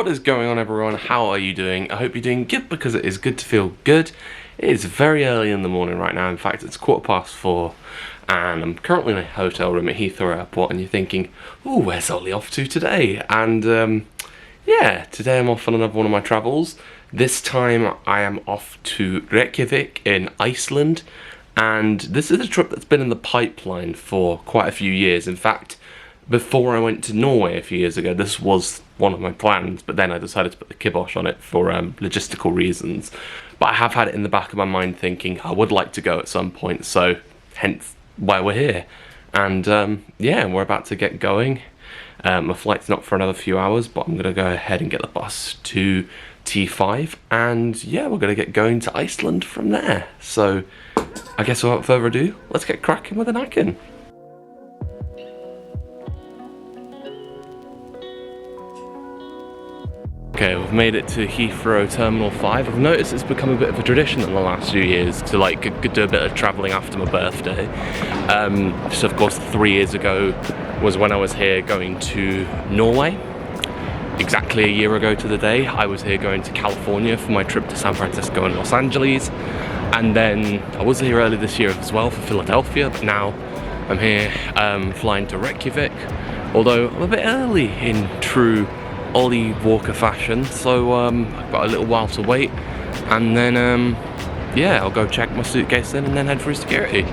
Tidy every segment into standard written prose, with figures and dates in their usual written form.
What is going on, everyone? How are you doing? I hope you're doing good, because it is good to feel good. It is very early in the morning right now. In fact, it's 4:15 and I'm currently in a hotel room at Heathrow Airport, and you're thinking, oh, where's Ollie off to today? And yeah, today I'm off on another one of my travels. This time I am off to Reykjavik in Iceland, and this is a trip that's been in the pipeline for quite a few years. In fact, before I went to Norway a few years ago, this was one of my plans, but then I decided to put the kibosh on it for logistical reasons. But I have had it in the back of my mind thinking I would like to go at some point, so hence why we're here. And yeah, we're about to get going. My flight's not for another few hours, but I'm going to go ahead and get the bus to T5, and yeah, we're going to get going to Iceland from there. So I guess without further ado, let's get cracking with the knacking. Okay, we've made it to Heathrow Terminal 5. I've noticed it's become a bit of a tradition in the last few years to like do a bit of travelling after my birthday. So of course 3 years ago was when I was here going to Norway. Exactly a year ago to the day, I was here going to California for my trip to San Francisco and Los Angeles. And then I was here earlier this year as well for Philadelphia, but now I'm here flying to Reykjavik. Although I'm a bit early in true Ollie Walker fashion, so I've got a little while to wait, and then yeah, I'll go check my suitcase in and then head for security.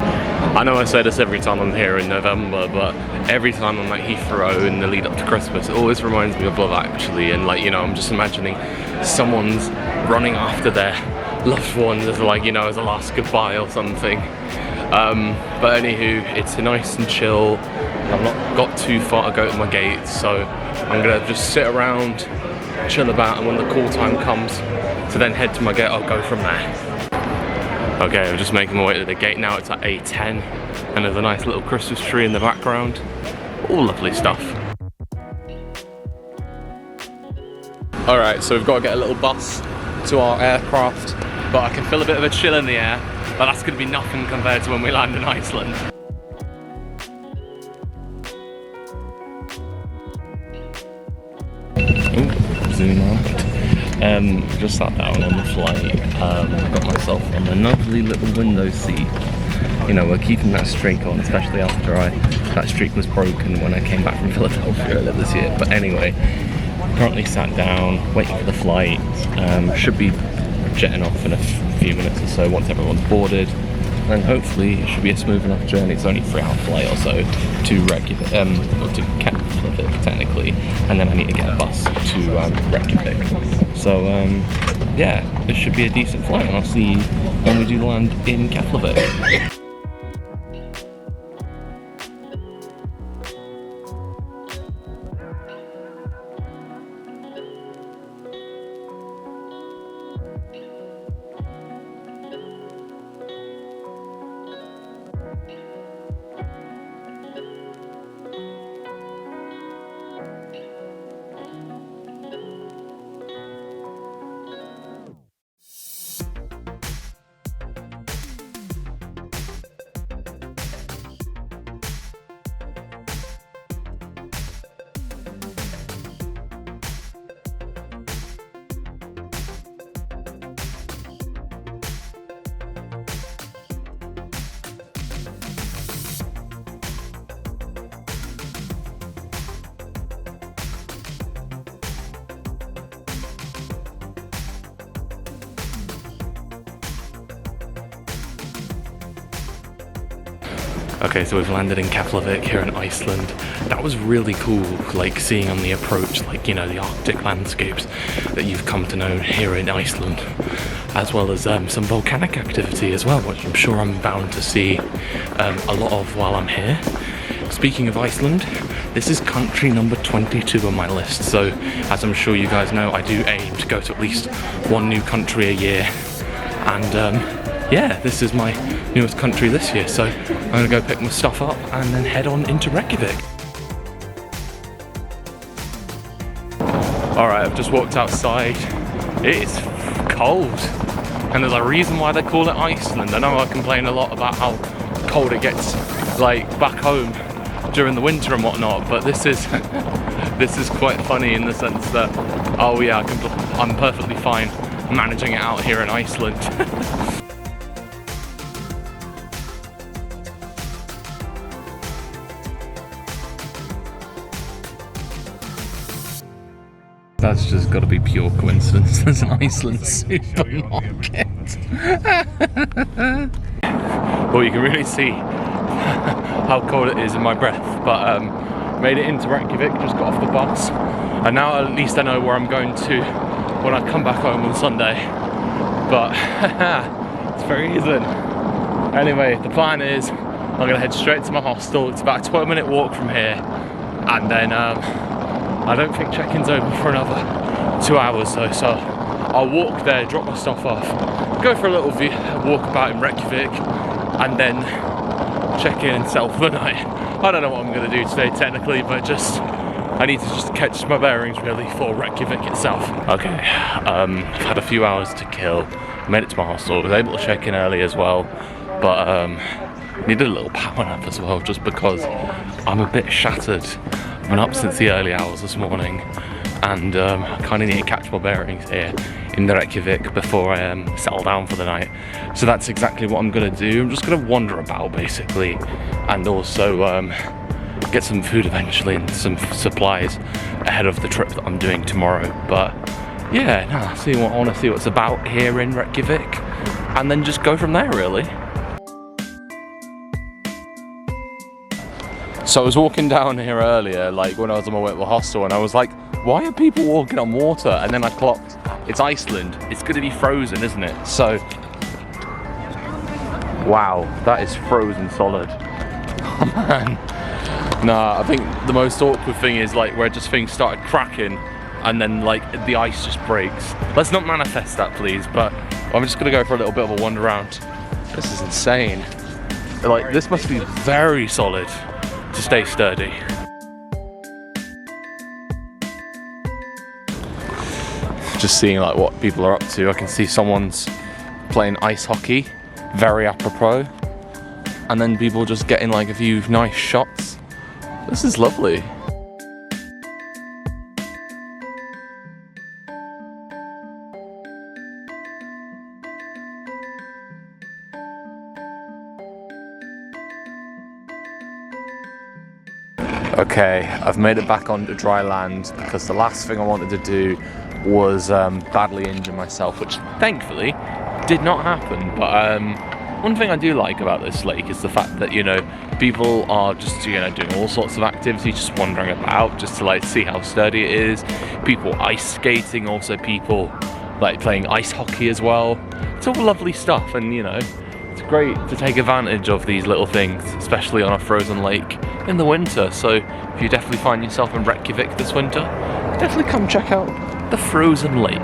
I know I say this every time I'm here in November, but every time I'm at Heathrow in the lead up to Christmas, it always reminds me of Love Actually, and like, you know, I'm just imagining someone's running after their loved ones as like, you know, as a last goodbye or something. But anywho, it's nice and chill. I've not got too far to go to my gate, so I'm gonna just sit around, chill about, and when the call time comes to then head to my gate, I'll go from there. Okay, I'm just making my way to the gate now. It's at A10, and there's a nice little Christmas tree in the background. All lovely stuff. Alright, so we've got to get a little bus to our aircraft, but I can feel a bit of a chill in the air, but that's going to be nothing compared to when we land in Iceland. Zoom out. Just sat down on the flight. Got myself on a lovely little window seat. You know, we're keeping that streak on, especially after that streak was broken when I came back from Philadelphia earlier this year. But anyway, currently sat down, waiting for the flight. Should be jetting off in a few minutes or so once everyone's boarded. And hopefully it should be a smooth enough journey. It's only a 3-hour flight or so to Reykjavik, or to Keflavik technically, and then I need to get a bus to Reykjavik. So yeah, it should be a decent flight, and I'll see you when we do land in Keflavik. Okay, so we've landed in Keflavik here in Iceland. That was really cool, like seeing on the approach, like, you know, the Arctic landscapes that you've come to know here in Iceland, as well as some volcanic activity as well, which I'm sure I'm bound to see a lot of while I'm here. Speaking of Iceland, this is country number 22 on my list, so as I'm sure you guys know, I do aim to go to at least one new country a year, and yeah, this is my newest country this year, so I'm gonna go pick my stuff up and then head on into Reykjavik. Alright, I've just walked outside. It's cold, and there's a reason why they call it Iceland. I know I complain a lot about how cold it gets like back home during the winter and whatnot, but this is this is quite funny in the sense that, oh yeah, I'm perfectly fine managing it out here in Iceland. That's just got to be pure coincidence. There's an Iceland supermarket. Well, you can really see how cold it is in my breath, but made it into Reykjavik, just got off the bus, and now at least I know where I'm going to when I come back home on Sunday. But it's very easy. Anyway, the plan is I'm gonna head straight to my hostel. It's about a 12-minute walk from here, and then I don't think check-in's open for another 2 hours though, so I'll walk there, drop my stuff off, go for a little walk about in Reykjavik, and then check in and settle for the night. I don't know what I'm going to do today technically, but just I need to just catch my bearings really for Reykjavik itself. Okay, I've had a few hours to kill, made it to my hostel, was able to check in early as well, but needed a little power nap as well, just because I'm a bit shattered. I've been up since the early hours this morning, and I kind of need to catch my bearings here in Reykjavik before I settle down for the night. So that's exactly what I'm going to do. I'm just going to wander about basically, and also get some food eventually and some supplies ahead of the trip that I'm doing tomorrow. But yeah, no, I want to see what's about here in Reykjavik, and then just go from there really. So I was walking down here earlier, like when I was on my way to the hostel, and I was like, why are people walking on water? And then I clocked, it's Iceland, it's gonna be frozen, isn't it? So, wow, that is frozen solid. Oh man. Nah, I think the most awkward thing is like where just things started cracking and then like the ice just breaks. Let's not manifest that please, but I'm just gonna go for a little bit of a wander around. This is insane. Like, this must be very solid to stay sturdy. Just seeing like what people are up to. I can see someone's playing ice hockey, very apropos, and then people just getting like a few nice shots. This is lovely. Okay, I've made it back onto dry land because the last thing I wanted to do was badly injure myself, which thankfully did not happen. But one thing I do like about this lake is the fact that, you know, people are just, you know, doing all sorts of activities, just wandering about, just to like see how sturdy it is. People ice skating, also people like playing ice hockey as well. It's all lovely stuff, and you know, it's great to take advantage of these little things, especially on a frozen lake in the winter. So if you definitely find yourself in Reykjavik this winter, definitely come check out the frozen lake.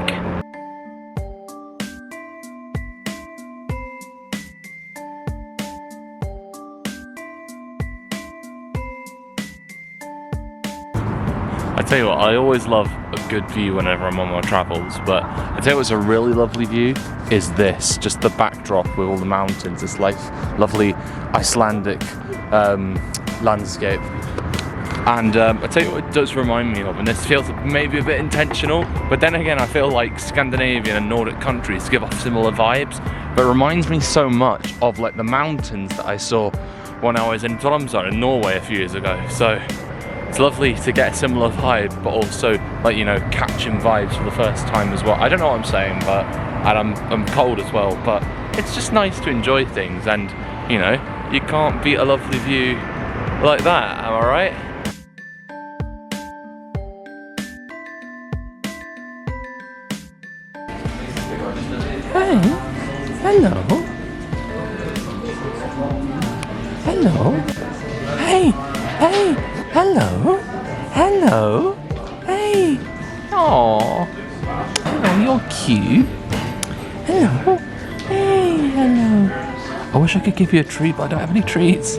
I tell you what, I always love a good view whenever I'm on my travels, but I tell you what's a really lovely view is this, just the backdrop with all the mountains, this like lovely Icelandic landscape. And I tell you what it does remind me of, and this feels maybe a bit intentional, but then again I feel like Scandinavian and Nordic countries give off similar vibes, but it reminds me so much of like the mountains that I saw when I was in Tromsø in Norway a few years ago. So it's lovely to get a similar vibe, but also like, you know, catching vibes for the first time as well. I don't know what I'm saying, but and I'm cold as well, but it's just nice to enjoy things, and you know, you can't beat a lovely view like that, am I right? Hey, hello. Hello. Hey, hey, hello. Hello. Hey. Aww. Oh, you're cute. Hello. Hey, hello. I wish I could give you a treat, but I don't have any treats.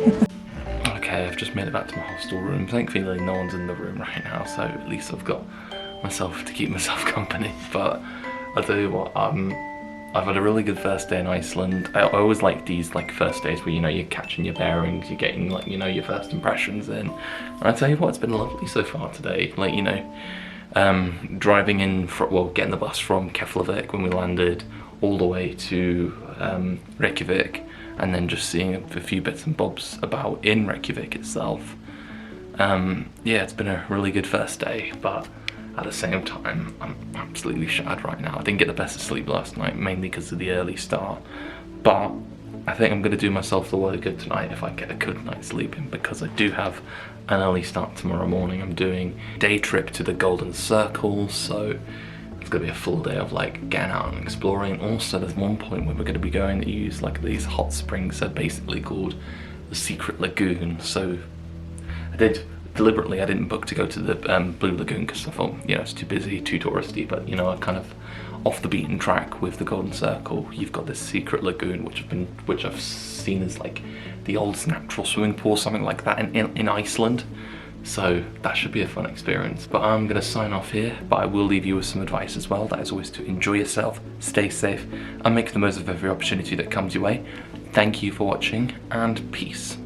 Okay, I've just made it back to my hostel room. Thankfully no one's in the room right now, so at least I've got myself to keep myself company. But I'll tell you what, I've had a really good first day in Iceland. I always like these like first days where, you know, you're catching your bearings, you're getting like, you know, your first impressions in. And I tell you what, it's been lovely so far today. Like, you know, driving in, getting the bus from Keflavik when we landed all the way to Reykjavik, and then just seeing a few bits and bobs about in Reykjavik itself. Yeah, it's been a really good first day, but at the same time, I'm absolutely shattered right now. I didn't get the best of sleep last night, mainly because of the early start, but I think I'm going to do myself the world of good tonight if I get a good night's sleep in, because I do have an early start tomorrow morning. I'm doing a day trip to the Golden Circle, so it's going to be a full day of like getting out and exploring. Also, there's one point where we're going to be going to use like these hot springs. They're basically called the Secret Lagoon. So I didn't book to go to the Blue Lagoon because I thought, you know, it's too busy, too touristy, but you know, I kind of off the beaten track with the Golden Circle. You've got this Secret Lagoon, which I've seen as like the oldest natural swimming pool, something like that in Iceland. So that should be a fun experience. But I'm gonna sign off here, but I will leave you with some advice as well. That is always to enjoy yourself, stay safe, and make the most of every opportunity that comes your way. Thank you for watching, and peace.